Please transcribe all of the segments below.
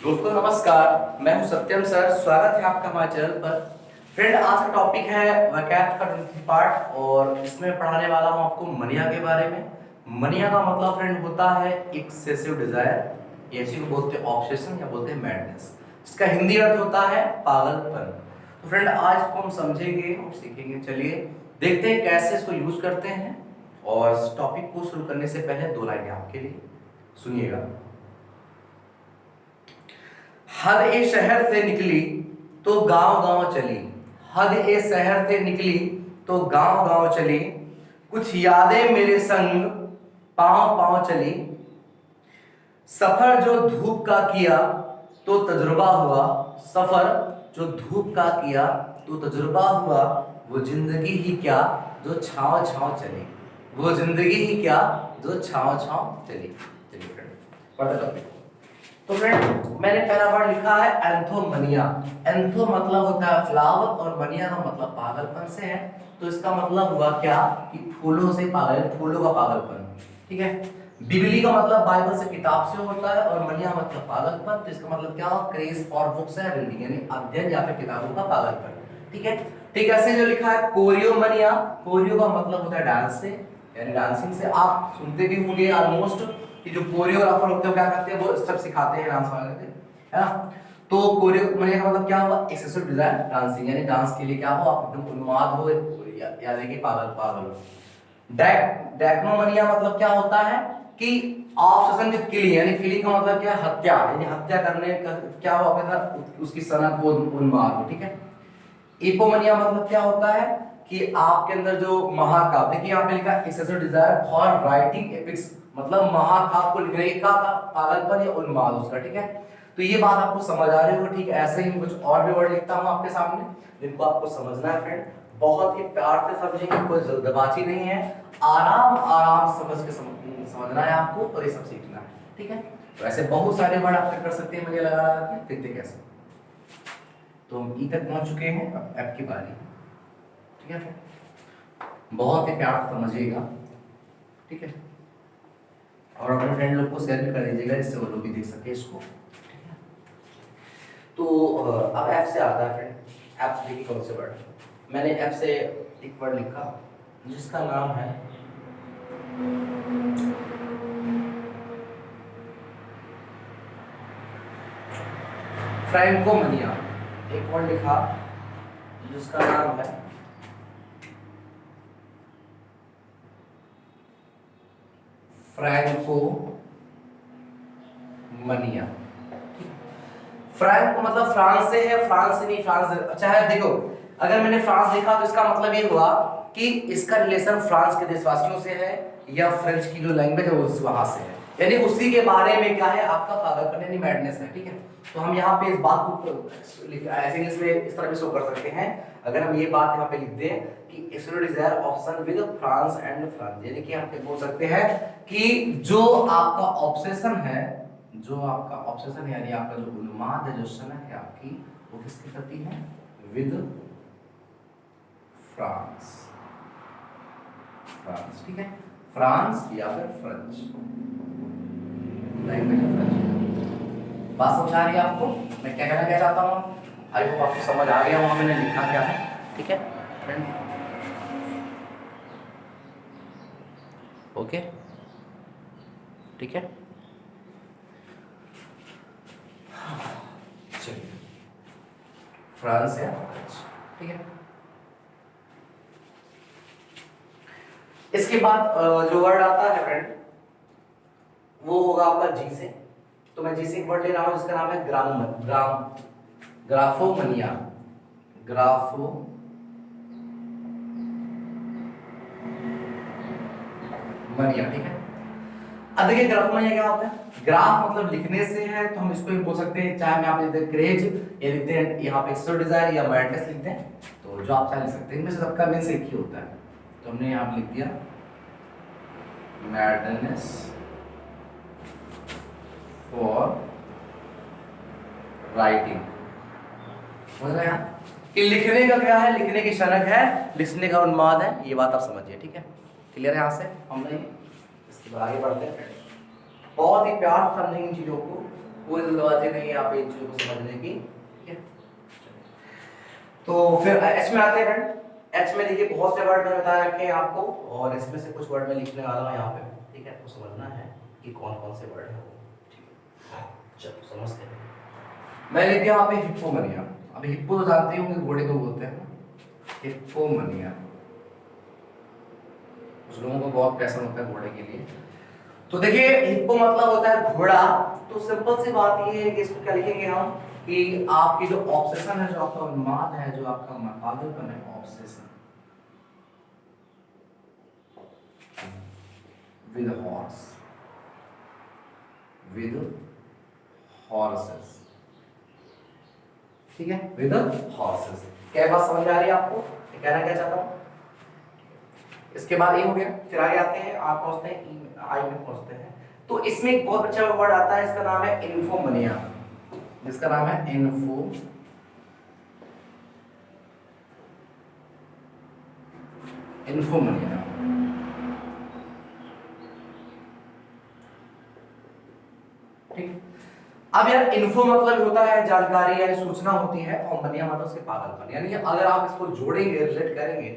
दोस्तों नमस्कार, मैं हूं सत्यम सर। स्वागत है आपका हमारे चैनल पर। फ्रेंड, आज का टॉपिक है वोकैब का 23 पार्ट और इसमें पढ़ाने वाला हूं आपको मनिया के बारे में। मनिया का मतलब फ्रेंड होता है एक्सेसिव डिजायर, इसी को बोलते हैं ऑब्सेशन या बोलते हैं मैडनेस। इसका हिंदी अर्थ होता है पागलपन। तो फ्रेंड, आज को हम समझेंगे और सीखेंगे। चलिए देखते हैं कैसे इसको यूज करते हैं। और इस टॉपिक को शुरू करने से पहले दो लाइनें आपके लिए सुनिएगा। हद ए शहर से निकली तो गांव गांव चली, हद ए शहर से निकली तो गांव गांव चली, कुछ यादें मेरे संग पांव पांव चली। सफर जो धूप का किया तो तजुर्बा हुआ, सफर जो धूप का किया तो तजुर्बा हुआ, वो जिंदगी ही क्या जो छांव छांव चली, वो जिंदगी ही क्या जो छांव छांव चली। चलिए फ्रेंड, पढ़ते टॉपिक। तो फ्रेंड, मैंने पहला वर्ड लिखा है एंथोमनिया। एंथो मतलब होता है फ्लावर और मनिया का मतलब पागलपन से है। तो इसका मतलब हुआ क्या कि फूलों से पागल, फूलों का पागलपन। ठीक है। बिबली का मतलब बाइबल से, किताब से होता है, और मनिया मतलब पागलपन। तो इसका मतलब क्या हुआ, क्रेज फॉर बुक्स है, रीडिंग यानी अध्ययन या फिर किताबों का पागलपन। ठीक है। ठीक है। ऐसे जो लिखा है कोरियोमनिया, कोरियो का मतलब होता है डांस से यानी डांसिंग से। आप सुनते भी होंगे ऑलमोस्ट कि जो कोरियोग्राफर होते हैं क्या करते हैं, वो स्टेप सिखाते हैं डांस वाले से, है ना। तो कोरियोमनिया का मतलब क्या हुआ, एक्सेसिव डिजायर डांसिंग यानी डांस के लिए क्या हो, आप एकदम उन्माद हो या देखिए पागल पागल हो। डेक्नोमनिया मतलब क्या होता है कि ऑब्सेशन विद किलिंग यानी किलिंग का मतलब क्या है, हत्या यानी हत्या करने का क्या हो आपके अंदर, उसकी सनक हो, उन्माद हो। ठीक है। इपोमनिया मतलब क्या होता है कि आपके अंदर जो महाकाव्य, देखिए यहाँ पे लिखा है excessive desire for writing epics, मतलब महाकाव्य को लिखने का पागलपन या उन्माद उसका। ठीक है। तो ये बात आपको समझ आ रही होगी। ठीक है। ऐसे ही मैं कुछ और भी वर्ड लिखता हूँ आपके सामने जिनको आपको समझना है फ्रेंड। बहुत ही प्यार से समझेंगे, कोई जल्दबाजी नहीं है। आराम आराम समझ के समझना है आपको और ये सब सीखना है। ठीक है। तो ऐसे बहुत सारे वर्ड आप कर सकते हैं, मुझे लगा देखते कैसे। तो हम ई तक पहुंच चुके हैं, अब एफ की बारी। ठीक है। बहुत ही प्यार से समझिएगा। ठीक है। और अपने फ्रेंड लोग को शेयर भी कर दीजिएगा जिससे वो लोग भी देख सके इसको। ठीक है। तो अब एफ से आता है फ्रेंड। एफ से देखिए कौन से वर्ड। मैंने एफ से एक वर्ड लिखा जिसका नाम है फ्रैंकोमनिया। एक वर्ड लिखा जिसका नाम है फ्रैंकोमनिया। फ्रैंक मतलब फ्रांस से है, फ्रांस से नहीं, फ्रांस अच्छा है। देखो, अगर मैंने फ्रांस लिखा तो इसका मतलब ये हुआ कि इसका रिलेशन फ्रांस के देशवासियों से है या फ्रेंच की जो लैंग्वेज है वो वहां से है, यानी उसी के बारे में क्या है आपका पागलपन यानी मैडनेस है। ठीक है। तो हम यहाँ पे इस बात को ऐसे इंग्लिश में इस तरह भी शो कर सकते हैं। अगर हम ये बात यहाँ पे लिख दें कि exclusive desire option with France and France, यानी कि हम बोल सकते हैं कि जो आपका ऑब्सेशन है, जो आपका ऑब्सेशन है यानी आपका जो उन्माद है, जो सनक है आपकी, वो किसके प्रति है, विद फ्रांस। फ्रांस। ठीक है। फ्रांस या फिर फ्रेंच लैंग्वेज ऑफ फ्रेंच। बात समझ आ रही है आपको मैं क्या कहना चाहता हूँ? आई होप आपको समझ आ गया होगा मैंने लिखा क्या है। ठीक है फ्रेंड, ओके। ठीक है। चलिए, फ्रांस या फ्रेंच। ठीक है। इसके बाद जो वर्ड आता है फ्रेंड वो होगा आपका जी से। तो मैं जी से एक वर्ड ले रहा हूं जिसका नाम है ग्राफोमनिया। ग्राफोमनिया। ठीक है। अब देखिए ग्राफोमनिया क्या होता है। ग्राफ मतलब लिखने से है, तो हम इसको भी बोल सकते हैं, चाहे मैं आप लिखते हैं क्रेज या लिखते हैं यहाँ पे एक्सट्रा डिजायर या मैडनेस लिखते हैं, तो जो आप चाहे लिख सकते हैं। इनमें से सबका मीन्स एक ही होता है। तो हमने यहाँ पे लिख दिया मैडनेस फॉर राइटिंग। समझ रहे हैं कि लिखने का क्या है, लिखने की सनक है, लिखने का उन्माद है, ये बात आप समझिए। ठीक है। क्लियर है? यहाँ से हम नहीं इसके बाद आगे बढ़ते हैं। बहुत ही प्यार से समझेंगे इन चीजों को कोई जल्दबाजी नहीं है आप इन चीजों को समझने की, ठीक है। तो फिर एच में आते हैं फ्रेंड। एच में देखिए बहुत से वर्ड मैंने बता रखे हैं आपको, और इसमें से कुछ वर्ड मैं लिखने वाला हूँ यहाँ पे, ठीक है। आपको समझना है कि कौन कौन से वर्ड है वो, ठीक है। चलो समझते हैं। मैं लिख दिया यहाँ पे हिप्पोमनिया। अब हिप्पो तो जानते होंगे घोड़े को बोलते हैं, हिप्पोमनिया। कुछ लोगों को बहुत पैसा होता है घोड़े के लिए। तो देखिए हिप्पो मतलब होता है घोड़ा। तो सिंपल सी बात ये है कि इसको क्या लिखेंगे हम कि आपकी जो ऑब्सेशन है, जो आपका उन्माद है, जो आपका पागलपन है, obsession with horse, with horses, ठीक है, विद हॉर्सेस। क्या बात समझ में आ रही है आपको, कहना क्या चाहता हूं। इसके बाद ये हो गया, फिर आगे आते हैं, आप पहुंचते हैं ई, आई में पहुंचते हैं। तो इसमें एक बहुत अच्छा वर्ड आता है, इसका नाम है इन्फोमनिया, जिसका नाम है इन्फोमनिया। ठीक। अब यार इन्फो मतलब होता है जानकारी यानी सूचना होती है, और मनिया मतलब उसके पागलपन। यानी अगर आप इसको जोड़ेंगे, रिलेट करेंगे,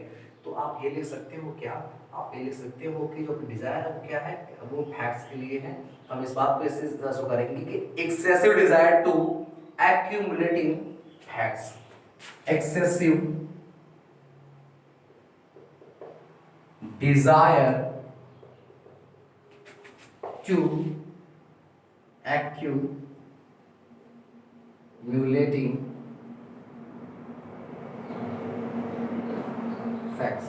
तो आप ये लिख सकते हो क्या, आप ये लिख सकते हो कि जो डिजायर है वो क्या है, वो फैक्ट्स के लिए है। हम इस बात को इस तरह से करेंगे कि excessive desire to accumulating facts, excessive desire to accumulating facts।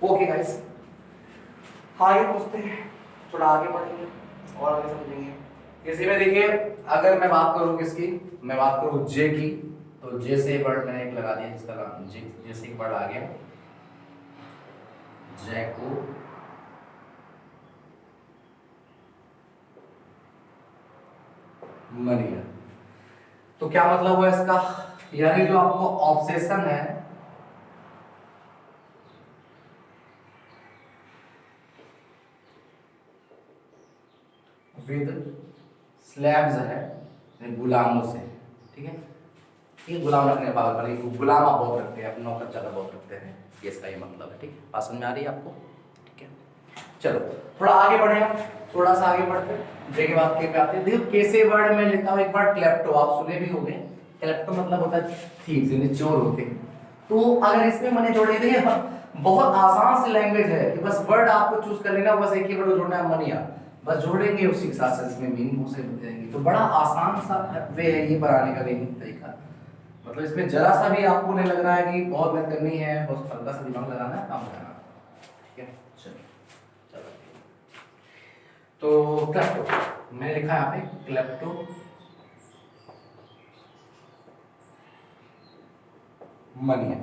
Okay guys, आगे पूछते हैं, थोड़ा आगे बढ़ेंगे और आगे समझेंगे। इसी में देखिए अगर मैं बात करूं किसकी, मैं बात करूं जे की, तो जे से वर्ड मैंने एक लगा दिया जिसका नाम जे, जैसे एक वर्ड आ गया जैको मनिया। तो क्या मतलब हुआ इसका, यानी जो आपको ऑब्सेशन है विद स्लैब्स है, गुलामों से, ठीक है। ये गुलाम रखने पागल, गुलाम आप बहुत रखते हैं, अपने नौकर चाकर बहुत रखते हैं, ये इसका ये मतलब है, ठीक। बात समझ में आ रही है आपको, ठीक है। चलो थोड़ा आगे बढ़े हम, थोड़ा सा आगे बढ़ते जे के बाद के पे आते हैं। देखो कैसे वर्ड में लिखता हूं, एक बार क्लेप्टो आप सुने भी होंगे। क्लेप्टो मतलब होता है थीव्स, यानी चोर होते हैं। तो अगर इसमें मैंने जोड़े दिए, बहुत आसान सी लैंग्वेज है कि बस वर्ड आपको चूज कर लेना, बस एक ही वर्ड जोड़ना है, मनिया, बस जोड़ेंगे उसी के साथ साथ इसमें मीनिंग से जाएंगे। तो बड़ा आसान सा वे है ये बनाने का तरीका। मतलब इसमें जरा सा भी आपको नहीं लग रहा है कि बहुत मेहनत करनी है, बहुत हल्का सा दिमाग लगाना है, काम करना है, ठीक है। चलो चलो, तो क्लेप्टो मैंने लिखा है यहाँ पे क्लेप्टो मनिया।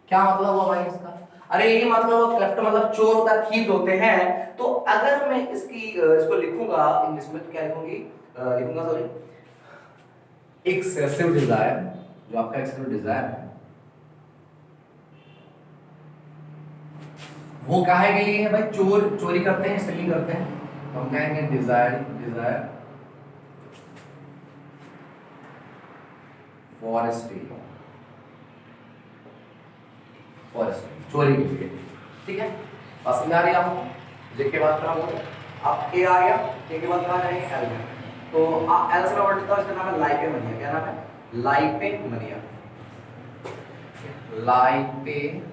क्या मतलब हुआ भाई इसका, अरे ये मतलब क्लेप्टो मतलब चोर होता है, थीव होते हैं। तो अगर मैं इसको लिखूंगा इंग्लिश में तो क्या लिखूंगी, लिखूंगा सॉरी एक्सेसिव डिजायर, जो आपका एक्सेसिव डिजायर है वो काहे के लिए है भाई, चोर चोरी करते हैं, स्टीलिंग करते हैं, तो हम कहेंगे desire, desire for stealing, for stealing, चोरी के लिए, ठीक है। बस समझ आ रही है आपको। जे के बाद कहाँ आप ए आ गया, ए के बाद कहाँ जाएंगे एल में। तो एल से मैं वर्ड लिखता हूं, इसका नाम है लाइपेमनिया। क्या नाम है, लाइपेमनिया, लाइपेमनिया।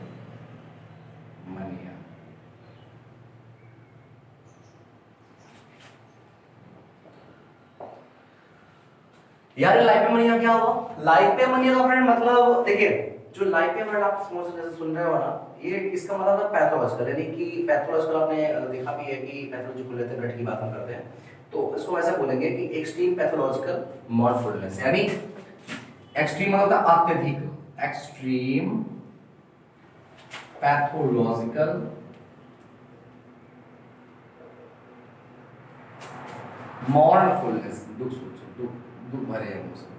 यार लाइपेमनिया क्या हुआ, लाइपेमनिया का फ्रेंड मतलब देखिए, जो लाइपे वर्ड आप समझ जैसे सुन रहे हो ना, ये इसका मतलब है पैथोलॉजिकल, यानी कि पैथोलॉजिकल आपने देखा भी है कि पैथोलॉजी को लेते हैं, ब्लड की बात हम करते हैं, तो इसको ऐसा बोलेंगे कि एक्सट्रीम पैथोलॉजिकल मॉर्फुलनेस, यानी एक्सट्रीम मतलब अत्यधिक, एक्सट्रीम पैथोलॉजिकल मॉर्फुलनेस, दुख सोचो, दुख दुख भरे इमोशन,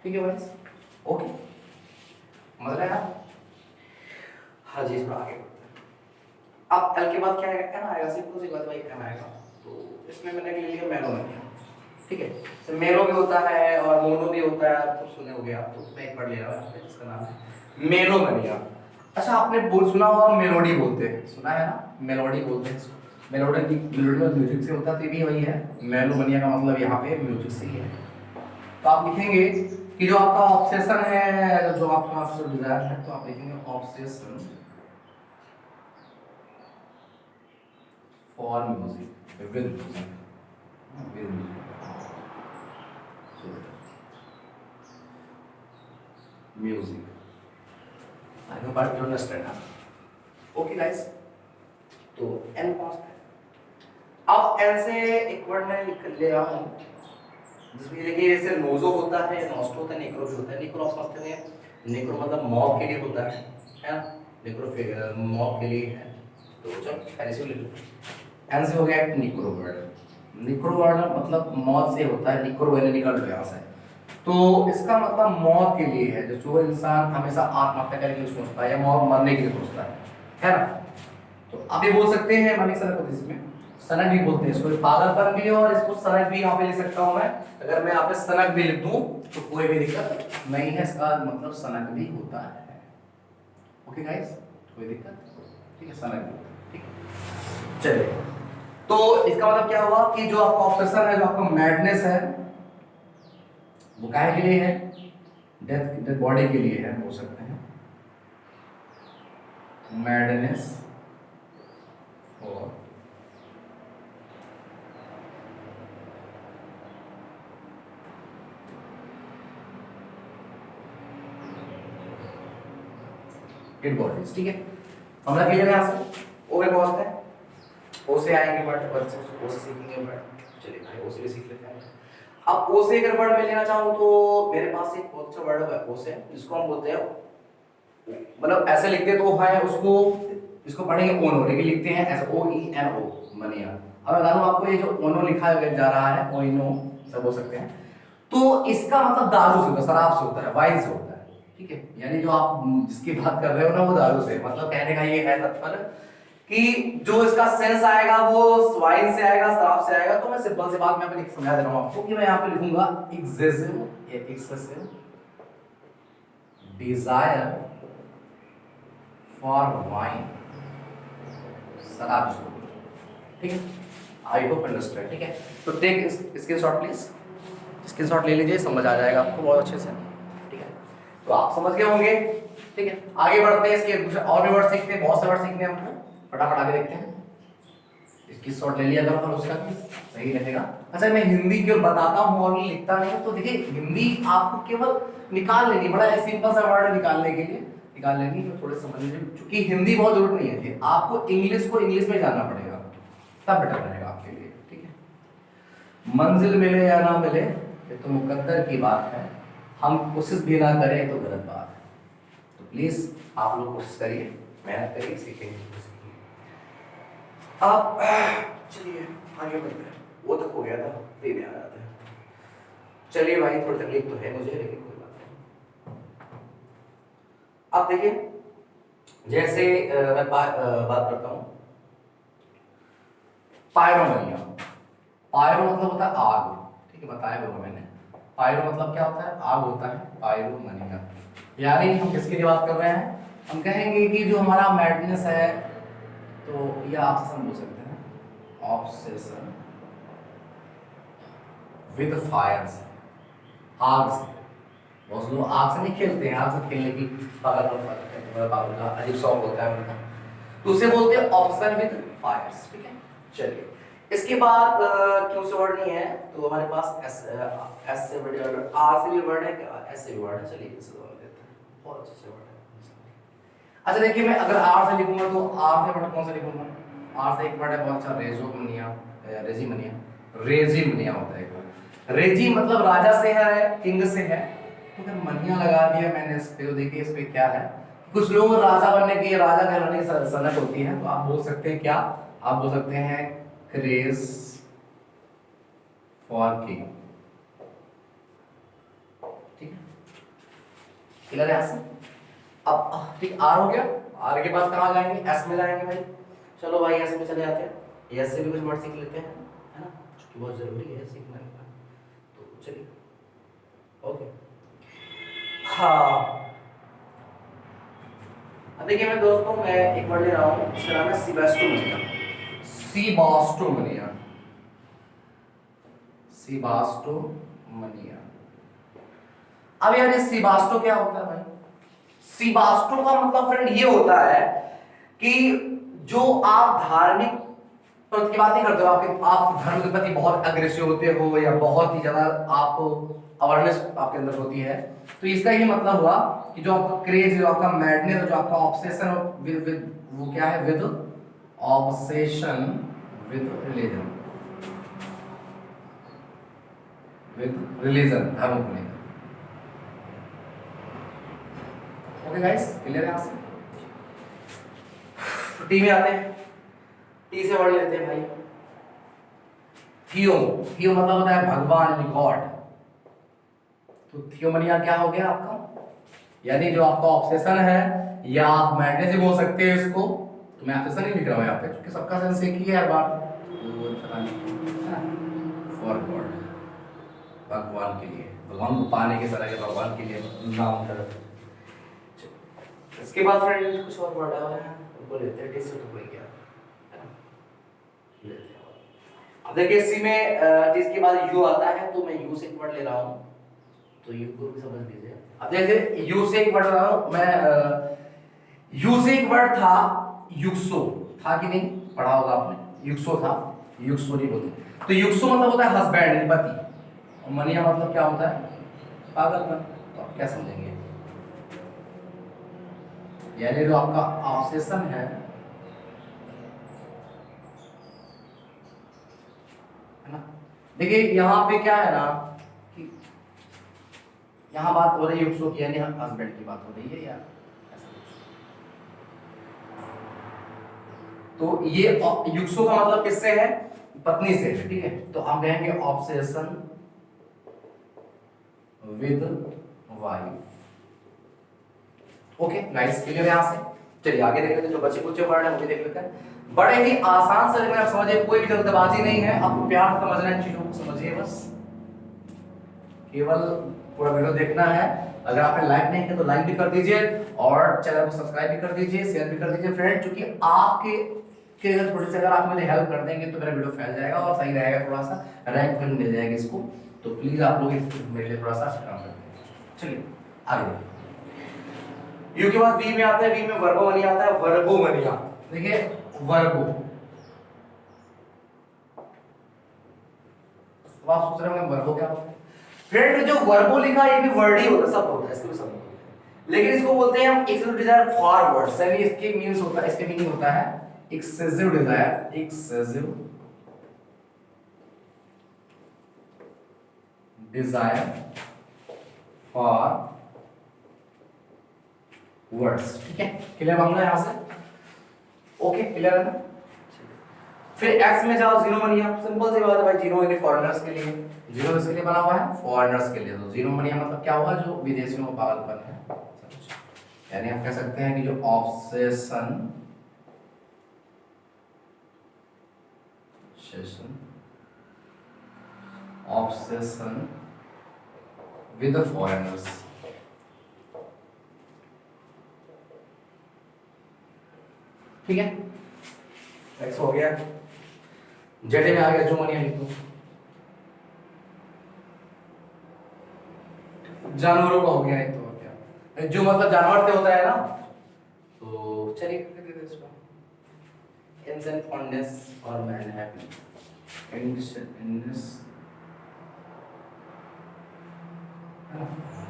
ठीक है भाई, ओके, समझ रहे हैं आप। हाँ जी, थोड़ा आगे बढ़ते हैं। अब एल के बाद क्या आएगा, एम आएगा, सिंपल सी बात भाई, एम आएगा। तो इसमें मैंने ले लिया मेलोमनिया, ठीक है। तो मेलो भी होता है और मोनो भी होता है, तो सुने हो गया, तो मैं एक बार ले रहा हूँ जिसका नाम है मेलोमनिया। अच्छा, आपने बोल सुना होगा मेलोडी बोलते हैं, सुना है ना, मेलोडी बोलते हैं इसको। मेलोडी में म्यूजिक से होता है, तो ये भी वही है। मेलोमनिया का मतलब यहाँ पे म्यूजिक से ही है। तो आप लिखेंगे कि जो आपका ऑब्सेशन है, जो आपका डिजायर है, तो आप लिखेंगे obsession for music, with music, with music. I hope you understand. Okay guys, तो एन पहुंचता है। अब एन से एक वर्ड मैं लिख ले रहा हूं जिसमें देखिए जैसे नोजो होता है, नोस्टो होता है, नेक्रो भी होता है। नेक्रो आप समझते हैं, नेक्रो मतलब मॉब के लिए होता है ना, नेक्रो मॉब के लिए है। तो चलो पहले से ले लो, एन से हो गया निक्रो वर्ड। निक्रो वर्ड मतलब मौत से होता है, निक्रो यानी निकल प्रयास है, तो इसका मतलब मौत के लिए है। जो इंसान हमेशा आत्महत्या करने के लिए सोचता है या मौत मरने के लिए सोचता है ना। तो आप ये बोल सकते हैं मानिक सनक को, इसमें सनक भी बोलते हैं इसको, पागलपन भी है, और इसको सनक भी यहाँ पे ले सकता हूँ मैं। अगर मैं यहाँ पे सनक भी लिख दूं तो कोई भी दिक्कत नहीं है, इसका मतलब सनक भी होता है। ओके गाइस, कोई दिक्कत, ठीक है, सनक भी, ठीक है। चलिए, तो इसका मतलब क्या हुआ कि जो आपका ऑब्सेशन है, जो आपका मैडनेस है, वो काहे के लिए है, डेथ बॉडी के लिए है, बोल सकते हैं मैडनेस और डेड बॉडीज, ठीक है। हमरा क्लियर है यहां से, ओ में पहुंचते हैं, ओ से आएंगे वर्ड, वर्ड से ओ से सीखेंगे वर्ड। चलिए भाई, ओ से भी सीख लेते हैं। अब ओ से अगर वर्ड में लेना चाहूं तो मेरे पास एक बहुत अच्छा वर्ड है ओ से, जिसको हम बोलते हैं, मतलब ऐसे लिखते तो है उसको, इसको पढ़ेंगे ओनो, लेकिन लिखते हैं ऐसे ओ ई एन ओ, मनिया। अब बता दूं आपको, ये जो ओनो लिखा जा रहा है, ओइनो सब हो सकते हैं, तो इसका मतलब दारू से होता है, शराब से होता है, वाइन से होता है, ठीक है। यानी जो आप जिसकी बात कर रहे हो ना, वो दारू से, मतलब कहने का ये है तात्पर्य कि जो इसका सेंस आएगा वो वाइन से आएगा, शराब से आएगा। तो मैं सिंपल सी बात मैं अपने समझा दे रहा हूं आपको कि मैं यहाँ पे लिखूंगा एक्सेसिव या एक्सेसिव डिजायर फॉर वाइन, शराब इसको, ठीक है। आई होप अंडरस्टैंड, ठीक है। तो टेक स्क्रीनशॉट प्लीज, स्क्रीनशॉट ले लीजिए, समझ आ जाएगा आपको बहुत अच्छे से, ठीक है। तो आप समझ गए होंगे, ठीक है। आगे बढ़ते हैं, इसके दूसरे और भी वर्ड सीखते हैं, बहुत से वर्ड सीखने हैं हमको, फटाफट आगे देखते हैं। इसकी शॉट ले लिया करो, और उसका सही रहेगा। अच्छा, मैं हिंदी क्यों बताता हूँ और लिखता नहीं, तो देखिए हिंदी आपको केवल निकाल लेनी, बड़ा सिंपल सा वर्ड निकालने के लिए निकाल लेनी, तो थोड़े समझ लीजिए, क्योंकि हिंदी बहुत जरूरत नहीं है, आपको इंग्लिश को इंग्लिश में जानना पड़ेगा, तब बेटर रहेगा आपके लिए, ठीक है। मंजिल मिले या ना मिले ये तो मुकद्दर की बात है, हम कोशिश भी ना करें तो गलत बात है। तो प्लीज आप लोग कोशिश करिए, मेहनत करिए, सीखेंगे। आप चलिए आगे बढ़ते हैं, वो तक हो गया था, ये ध्यान आता है। चलिए भाई, थोड़ी तकलीफ तो है मुझे, लेकिन कोई बात नहीं। अब देखिए, जैसे मैं बात करता हूं पायरोमनिया। पायरो मतलब होता है आग, ठीक है, बताया होगा मैंने। पायरो मतलब क्या होता है, आग होता है, पायरोमनिया। यानी हम किसकी बात कर रहे हैं, हम कहेंगे कि जो हमारा मैडनेस है, तो यह ऑब्सेशन बोल सकते हैं, ऑब्सेशन विद फायर, आग से। बहुत लोग आग से नहीं खेलते हैं, आग से खेलने की पागल का अजीब शौक होता है उनका, तो उसे बोलते हैं ऑब्सेशन विद फायर्स, ठीक है। चलिए, इसके बाद क्यों से वर्ड नहीं है, तो हमारे पास एस से वर्ड, आर से भी वर्ड है, एस से भी वर्ड है। चलिए इसे दोनों लेते हैं, बहुत अच्छे से वर्ड है। अच्छा देखिए, मैं अगर आर से लिखूंगा तो आर से वर्ड कौन सा लिखूंगा, आर से एक वर्ड है बहुत अच्छा, रेजोमनिया, रेजिमनिया, रेजिमनिया होता है एक वर्ड। रेजी मतलब राजा से है, किंग से है, तो फिर मनिया लगा दिया मैंने इस पे। तो देखिए इस पे क्या है, कुछ लोग राजा बनने की, राजा कहलाने की सनक होती है, तो आप बोल सकते हैं क्या, आप बोल सकते हैं क्रेज फॉर किंग, ठीक है, क्लियर है। अब ठीक आर हो गया, आर के बाद कहाँ जाएंगे, एस में जाएंगे भाई। चलो भाई एस में चले जाते हैं, एस से भी कुछ वर्ड सीख लेते हैं, है ना, क्योंकि बहुत जरूरी है सीखना। तो चलिए ओके। हाँ अब देखिए मैं दोस्तों, मैं एक वर्ड ले रहा हूँ, इसका नाम है सीबास्टोमनिया। सीबास्टोमनिया, सीबास्टोमनिया। अब यार ये सीबास्टो क्या होता है भाई? सीबास्टो का मतलब फ्रेंड ये होता है कि जो आप धार्मिक पंथ की बात नहीं करते हो, आप धर्म के प्रति बहुत अग्रेसिव होते हो या बहुत ही ज्यादा आप अवेयरनेस आपके अंदर होती है, तो इसका ये मतलब हुआ कि जो आपका क्रेज, जो आपका मैडनेस, जो आपका ऑब्सेशन विद वो क्या है, with obsession with religion, with religion, धर्म को लेकर। ओके गाइस, क्लियर है? यहां से टी में आते हैं, टी से वर्ड लेते हैं भाई, थियो। थियो मतलब होता है भगवान यानी गॉड। तो थियोमनिया क्या हो गया आपका, यानी जो आपका ऑब्सेशन है, या आप मैडनेस भी बोल सकते हैं इसको। तो मैं ऑब्सेशन नहीं लिख रहा हूं यहाँ पे, क्योंकि सबका सेंस एक ही है हर बार, फॉर गॉड, भगवान के लिए, भगवान को पाने के तरह के भगवान के लिए नाम कर। इसके बाद फ्रेंड कुछ और वर्ड है, उनको लेते हैं, टी से तो कोई क्या है ना, लेते हैं। अब देखिए सी में टी के बाद यू आता है, तो मैं यू से एक वर्ड ले रहा हूं, तो यू को भी समझ लीजिए। अब देखिए यू से एक वर्ड रहा हूं मैं, यू से एक वर्ड था युक्सो, था कि नहीं, पढ़ा होगा आपने, युक्सो था, युक्सो नहीं बोलते। तो युक्सो मतलब होता है हस्बैंड, पति, और मनिया मतलब क्या होता है, पागलपन। तो आप क्या समझेंगे, यानी जो आपका ऑब्सेशन है ना। देखिए यहाँ पे क्या है ना कि यहाँ बात हो रही है युक्सो की, यानी हस्बैंड की बात हो रही है यार, तो ये युक्सो का मतलब किससे है, पत्नी से है, ठीक है। तो हम कहेंगे obsession with wife. Okay nice, clear यहां से। चलिए आगे देख लेते हैं, जो बच्चे कुछ वर्ड है वो भी देख लेते हैं। बड़े ही आसान से लेकिन आप समझिए, कोई भी जल्दबाजी नहीं है, आपको प्यार से समझना है, चीजों को समझिए बस, केवल पूरा वीडियो देखना है। अगर आपने लाइक नहीं किया तो लाइक भी कर दीजिए, और चैनल को सब्सक्राइब भी कर दीजिए, शेयर भी कर दीजिए फ्रेंड, क्योंकि आपके अगर थोड़ी सी अगर आप मेरी हेल्प कर देंगे तो मेरा वीडियो फैल जाएगा और सही रहेगा, थोड़ा सा रैंक भी मिल जाएगी इसको। तो प्लीज आप लोग मेरे लिए थोड़ा सा काम करें। चलिए आगे, यू के बाद वी में आता है, वी में वर्बोमनिया आता है, वर्बोमनिया। देखिए वर्बो, तो आप सोच रहे होंगे वर्बो क्या होता है फ्रेंड, जो वर्बो लिखा ये भी वर्ड ही होता है, सब होता है, इसको भी सब होता है, लेकिन इसको बोलते हैं हम एक्सक्लूसिव डिजायर फॉरवर्ड, यानी इसके मींस होता है, इसके मीनिंग होता है excessive desire, excessive desire for words, ठीक है, क्लियर मामला यहां से, ओके क्लियर है ना। फिर एक्स में जाओ, जीनोमनिया, सिंपल सी बात है भाई, जीनो यानी फॉरेनर्स के लिए, जीनो इसके लिए बना हुआ है, फॉरेनर्स के लिए। तो जीनोमनिया मतलब क्या हुआ, जो विदेशियों का पागलपन है, यानी आप कह सकते हैं कि जो ऑब्सेशन ऑब्सेशन विद फॉरेनर्स, ठीक है, एक्स हो गया, जेड में आ गया, जो मनिया लिख दो, जानवरों का हो गया, एक तो क्या, जो मतलब जानवर से होता है ना, तो चलिए इसको इंसेंट फॉन्डनेस और मैन हैप्पी,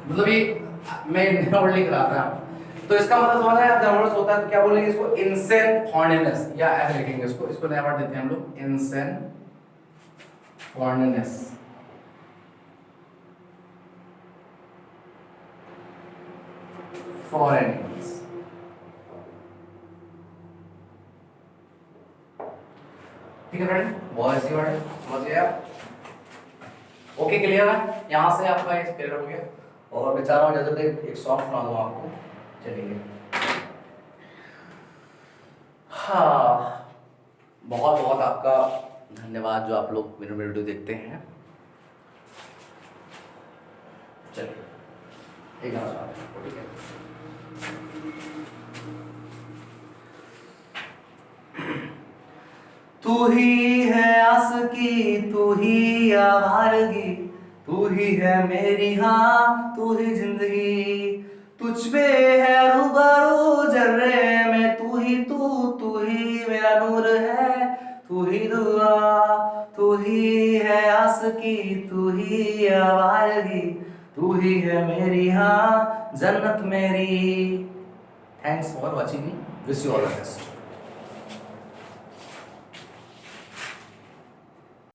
मतलब ये मैं नया वर्ड लिख रहा था, तो इसका मतलब समझ आया, जानवर होता है तो क्या बोलेंगे इसको, इंसेंट फॉन्डनेस, या ऐसे लिखेंगे इसको, इसको नया वर्ड देते हैं हम लोग, इंसेंट फॉन्डनेस, फॉर एनिमल्स, ठीक है फ्रेंड, बहुत ऐसी वर्ड है, समझ गए आप, ओके क्लियर है। यहां से आपका क्लियर हो गया, और मैं चाह रहा हूं जैसे एक सॉफ्ट बना दूं आपको, चलिए, हाँ, बहुत बहुत आपका धन्यवाद जो आप लोग मेरे वीडियो देखते हैं। चलिए एक गाना सुनाते हैं, ठीक है। तू ही है आशिकी, तू ही आवारगी, तू ही है मेरी हाँ, तू ही जिंदगी, तुझ पे है रूबरू जर्रे में, तू ही मेरा नूर है, तू ही दुआ, तू ही है आशिकी, तू ही आवारगी, तू ही है मेरी हाँ, जन्नत मेरी। Thanks for watching me, wish you all the best.